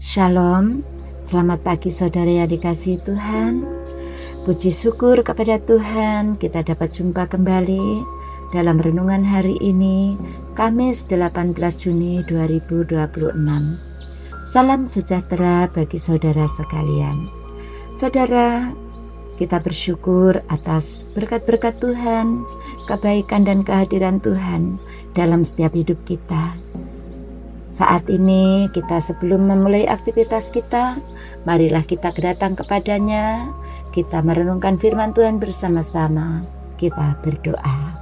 Shalom, selamat pagi saudara yang dikasihi Tuhan. Puji syukur kepada Tuhan kita dapat jumpa kembali dalam renungan hari ini, Kamis 18 Juni 2026. Salam sejahtera bagi saudara sekalian. Saudara, kita bersyukur atas berkat-berkat Tuhan, kebaikan dan kehadiran Tuhan dalam setiap hidup kita. Saat ini kita sebelum memulai aktivitas kita, marilah kita datang kepadanya, kita merenungkan firman Tuhan bersama-sama, kita berdoa.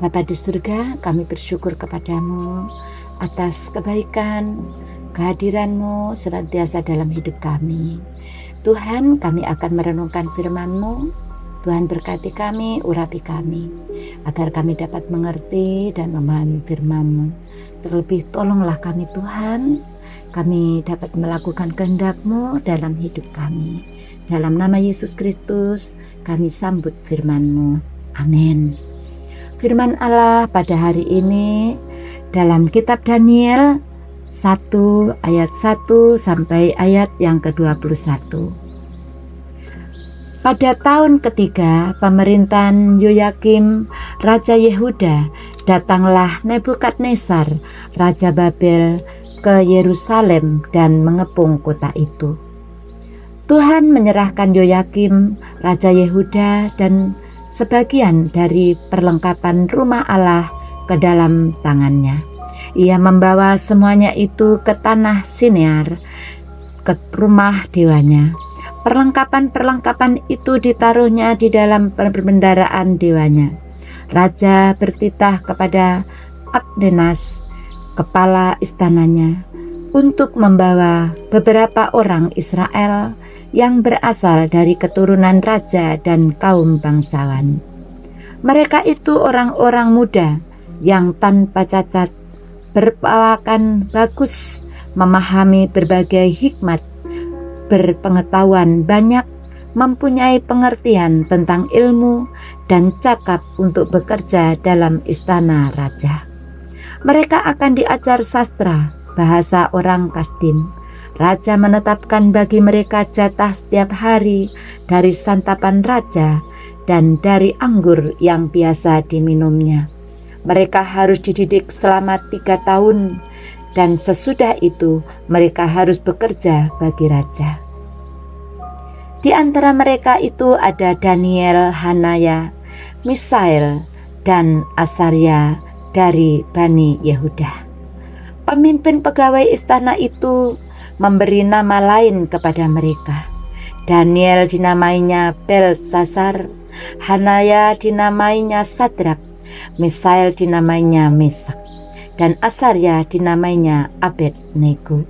Bapa di surga, kami bersyukur kepadamu atas kebaikan, kehadiran-Mu senantiasa dalam hidup kami. Tuhan, kami akan merenungkan firman-Mu. Tuhan berkati kami, urapi kami, agar kami dapat mengerti dan memahami firman-Mu. Terlebih tolonglah kami Tuhan, kami dapat melakukan kehendak-Mu dalam hidup kami. Dalam nama Yesus Kristus kami sambut firman-Mu. Amin. Firman Allah pada hari ini dalam kitab Daniel 1 ayat 1 sampai ayat yang ke-21. Pada tahun ketiga pemerintahan Yoyakim, Raja Yehuda, datanglah Nebukadnezar, Raja Babel, ke Yerusalem dan mengepung kota itu. Tuhan menyerahkan Yoyakim, Raja Yehuda, dan sebagian dari perlengkapan rumah Allah ke dalam tangannya. Ia membawa semuanya itu ke tanah Sinear, ke rumah dewanya. Perlengkapan-perlengkapan itu ditaruhnya di dalam perbendaharaan dewanya. Raja bertitah kepada Abdenas, kepala istananya, untuk membawa beberapa orang Israel yang berasal dari keturunan raja dan kaum bangsawan. Mereka itu orang-orang muda yang tanpa cacat, berperawakan bagus, memahami berbagai hikmat, berpengetahuan banyak, mempunyai pengertian tentang ilmu, dan cakap untuk bekerja dalam istana raja. Mereka akan diajar sastra, bahasa orang Kasdim. Raja menetapkan bagi mereka jatah setiap hari dari santapan raja dan dari anggur yang biasa diminumnya. Mereka harus dididik selama 3 tahun, dan sesudah itu mereka harus bekerja bagi raja. Di antara mereka itu ada Daniel, Hanaya, Misael, dan Asaria dari Bani Yehuda. Pemimpin pegawai istana itu memberi nama lain kepada mereka. Daniel dinamainya Belsasar, Hanaya dinamainya Sadrak, Misael dinamainya Mesak, dan Asaria dinamainya Abednego.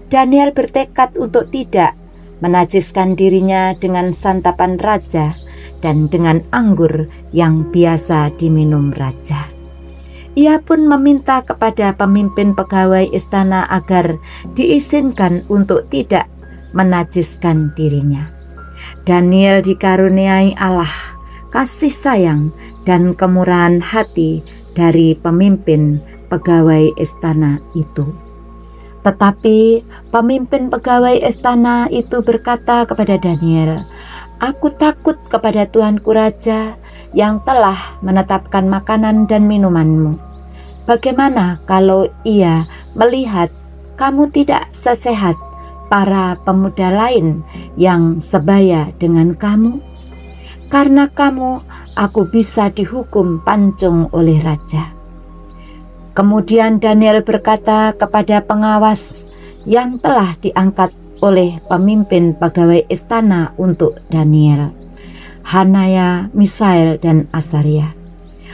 Daniel bertekad untuk tidak menajiskan dirinya dengan santapan raja dan dengan anggur yang biasa diminum raja. Ia pun meminta kepada pemimpin pegawai istana agar diizinkan untuk tidak menajiskan dirinya. Daniel dikaruniai Allah, kasih sayang, dan kemurahan hati dari pemimpin pegawai istana itu. Tetapi pemimpin pegawai istana itu berkata kepada Daniel, "Aku takut kepada Tuanku Raja yang telah menetapkan makanan dan minumanmu. Bagaimana kalau ia melihat kamu tidak sesehat para pemuda lain yang sebaya dengan kamu? Karena kamu, aku bisa dihukum pancung oleh raja." Kemudian Daniel berkata kepada pengawas yang telah diangkat oleh pemimpin pegawai istana untuk Daniel, Hanaya, Misael, dan Asaria,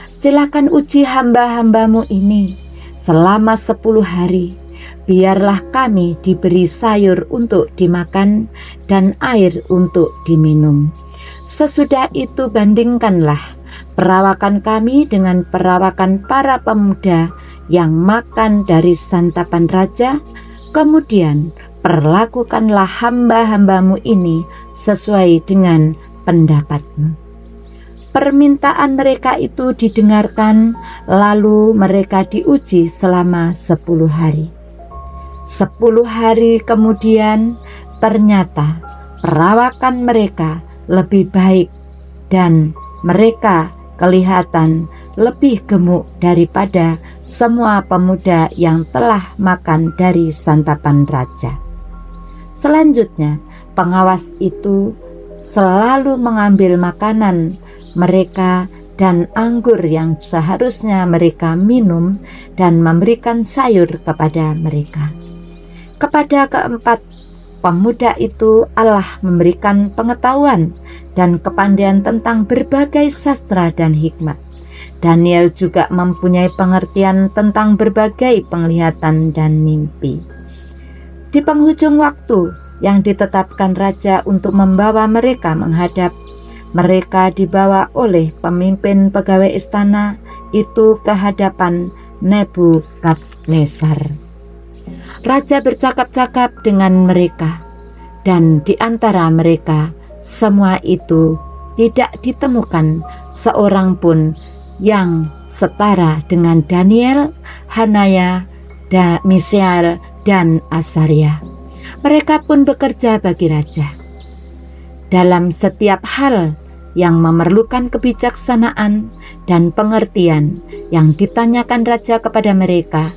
"Silakan uji hamba-hambamu ini selama 10 hari. Biarlah kami diberi sayur untuk dimakan dan air untuk diminum. Sesudah itu bandingkanlah perawakan kami dengan perawakan para pemuda yang makan dari santapan raja, kemudian perlakukanlah hamba-hambamu ini sesuai dengan pendapatmu." Permintaan mereka itu didengarkan, lalu mereka diuji selama 10 hari. 10 hari kemudian ternyata perawakan mereka lebih baik dan mereka kelihatan lebih gemuk daripada semua pemuda yang telah makan dari santapan raja. Selanjutnya, pengawas itu selalu mengambil makanan mereka dan anggur yang seharusnya mereka minum dan memberikan sayur kepada mereka. Kepada keempat pemuda itu Allah memberikan pengetahuan dan kepandaian tentang berbagai sastra dan hikmat. Daniel juga mempunyai pengertian tentang berbagai penglihatan dan mimpi. Di penghujung waktu yang ditetapkan raja untuk membawa mereka menghadap, mereka dibawa oleh pemimpin pegawai istana itu ke hadapan Nebukadnezar. Raja bercakap-cakap dengan mereka, dan di antara mereka semua itu tidak ditemukan seorang pun yang setara dengan Daniel, Hanaya, Mishael, dan Azaria. Mereka pun bekerja bagi raja. Dalam setiap hal yang memerlukan kebijaksanaan dan pengertian yang ditanyakan raja kepada mereka,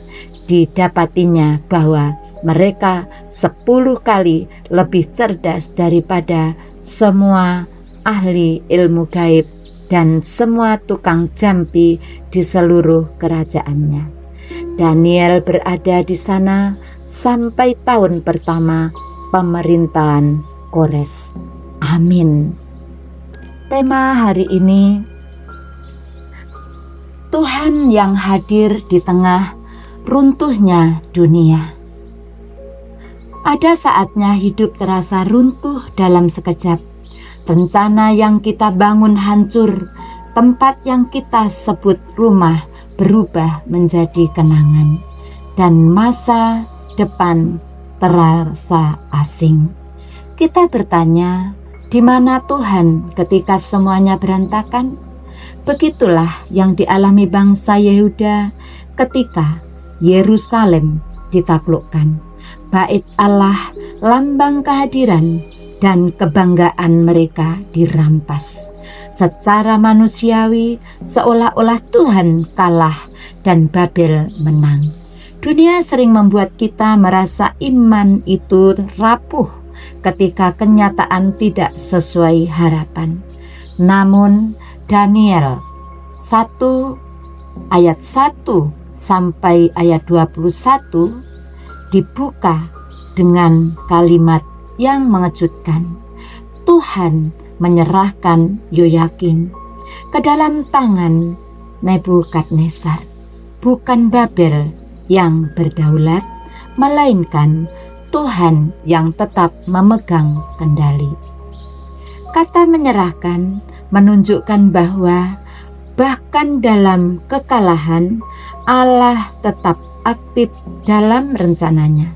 didapatinya bahwa mereka 10 kali lebih cerdas daripada semua ahli ilmu gaib dan semua tukang jampi di seluruh kerajaannya. Daniel berada di sana sampai tahun pertama pemerintahan Kores. Amin. Tema hari ini, Tuhan yang hadir di tengah runtuhnya dunia. Ada saatnya hidup terasa runtuh dalam sekejap. Rencana yang kita bangun hancur, tempat yang kita sebut rumah berubah menjadi kenangan, dan masa depan terasa asing. Kita bertanya, di mana Tuhan ketika semuanya berantakan? Begitulah yang dialami bangsa Yehuda ketika Yerusalem ditaklukkan. Bait Allah, lambang kehadiran dan kebanggaan mereka dirampas. Secara manusiawi, seolah-olah Tuhan kalah dan Babel menang. Dunia sering membuat kita merasa iman itu rapuh ketika kenyataan tidak sesuai harapan. Namun Daniel 1 ayat 1 sampai ayat 21 dibuka dengan kalimat yang mengejutkan. Tuhan menyerahkan Yoyakim ke dalam tangan Nebukadnezar. Bukan Babel yang berdaulat, melainkan Tuhan yang tetap memegang kendali. Kata menyerahkan menunjukkan bahwa bahkan dalam kekalahan Allah tetap aktif dalam rencananya.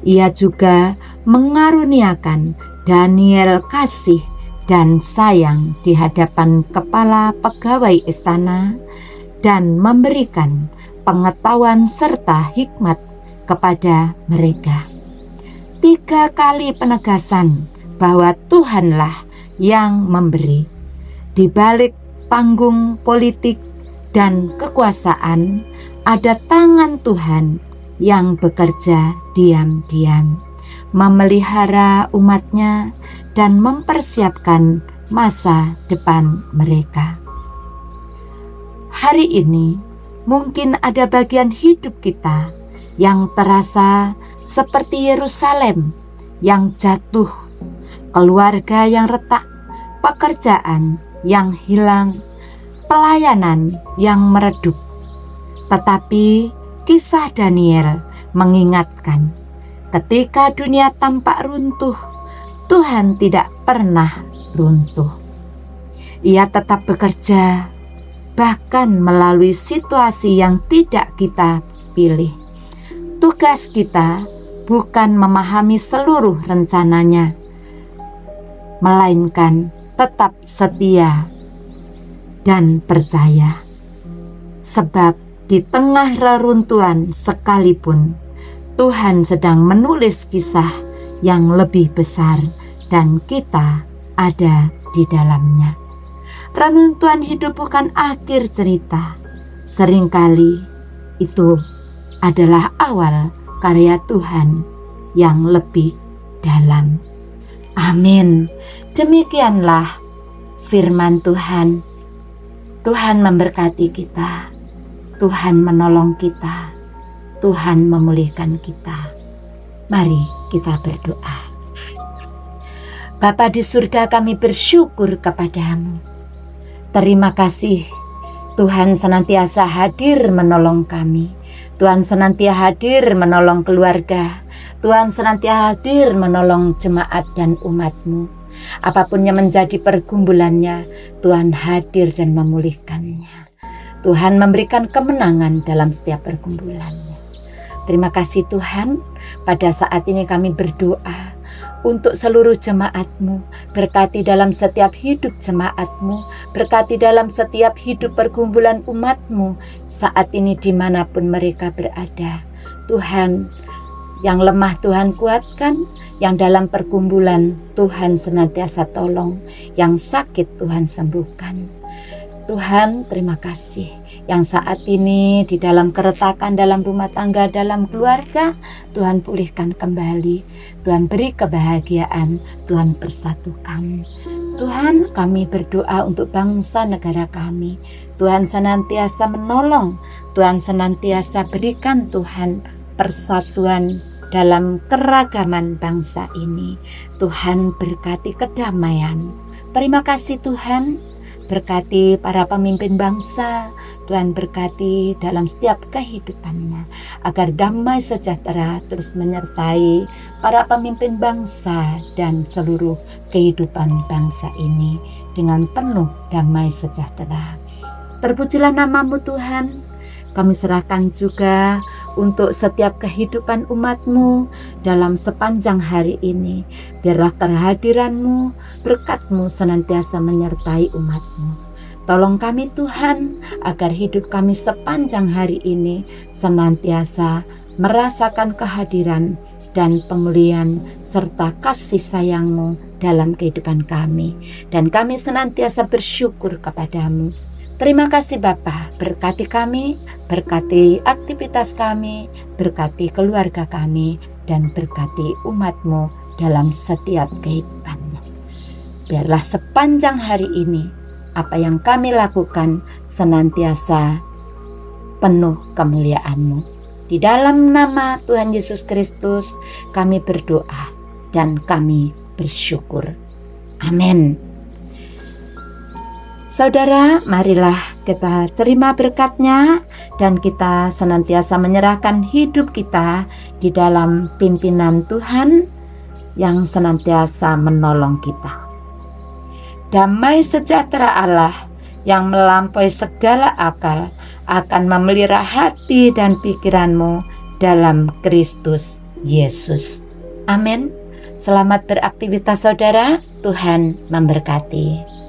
Ia juga mengaruniakan Daniel kasih dan sayang di hadapan kepala pegawai istana dan memberikan pengetahuan serta hikmat kepada mereka. 3 kali penegasan bahwa Tuhanlah yang memberi. Di balik panggung politik dan kekuasaan ada tangan Tuhan yang bekerja diam-diam, memelihara umatnya dan mempersiapkan masa depan mereka. Hari ini mungkin ada bagian hidup kita yang terasa seperti Yerusalem yang jatuh, keluarga yang retak, pekerjaan yang hilang, pelayanan yang meredup. Tetapi kisah Daniel mengingatkan, ketika dunia tampak runtuh, Tuhan tidak pernah runtuh. Ia tetap bekerja, bahkan melalui situasi yang tidak kita pilih. Tugas kita bukan memahami seluruh rencananya, melainkan tetap setia dan percaya. Sebab di tengah reruntuhan sekalipun, Tuhan sedang menulis kisah yang lebih besar dan kita ada di dalamnya. Renungan Tuhan hidup bukan akhir cerita. Seringkali itu adalah awal karya Tuhan yang lebih dalam. Amin. Demikianlah firman Tuhan. Tuhan memberkati kita, Tuhan menolong kita, Tuhan memulihkan kita. Mari kita berdoa. Bapa di surga, kami bersyukur kepadamu. Terima kasih Tuhan senantiasa hadir menolong kami. Tuhan senantiasa hadir menolong keluarga. Tuhan senantiasa hadir menolong jemaat dan umat-Mu. Apapun yang menjadi pergumulannya, Tuhan hadir dan memulihkannya. Tuhan memberikan kemenangan dalam setiap pergumulannya. Terima kasih Tuhan, pada saat ini kami berdoa untuk seluruh jemaat-Mu. Berkati dalam setiap hidup jemaat-Mu, berkati dalam setiap hidup pergumulan umat-Mu saat ini dimanapun mereka berada. Tuhan, yang lemah Tuhan kuatkan, yang dalam pergumulan Tuhan senantiasa tolong, yang sakit Tuhan sembuhkan. Tuhan, terima kasih yang saat ini di dalam keretakan dalam rumah tangga, dalam keluarga, Tuhan pulihkan kembali. Tuhan beri kebahagiaan, Tuhan persatukan. Tuhan, kami berdoa untuk bangsa negara kami. Tuhan senantiasa menolong, Tuhan senantiasa berikan Tuhan persatuan dalam keragaman bangsa ini. Tuhan berkati kedamaian. Terima kasih Tuhan, berkati para pemimpin bangsa. Tuhan berkati dalam setiap kehidupannya, agar damai sejahtera terus menyertai para pemimpin bangsa dan seluruh kehidupan bangsa ini dengan penuh damai sejahtera. Terpujilah nama-Mu Tuhan. Kami serahkan juga untuk setiap kehidupan umat-Mu dalam sepanjang hari ini. Biarlah kehadiran-Mu, berkat-Mu senantiasa menyertai umat-Mu. Tolong kami Tuhan, agar hidup kami sepanjang hari ini senantiasa merasakan kehadiran dan pemulihan serta kasih sayang-Mu dalam kehidupan kami. Dan kami senantiasa bersyukur kepadamu. Terima kasih Bapa, berkati kami, berkati aktivitas kami, berkati keluarga kami, dan berkati umat-Mu dalam setiap kehidupannya. Biarlah sepanjang hari ini, apa yang kami lakukan senantiasa penuh kemuliaan-Mu. Di dalam nama Tuhan Yesus Kristus kami berdoa dan kami bersyukur. Amin. Saudara, marilah kita terima berkat-Nya dan kita senantiasa menyerahkan hidup kita di dalam pimpinan Tuhan yang senantiasa menolong kita. Damai sejahtera Allah yang melampaui segala akal akan memelihara hati dan pikiranmu dalam Kristus Yesus. Amin. Selamat beraktivitas saudara, Tuhan memberkati.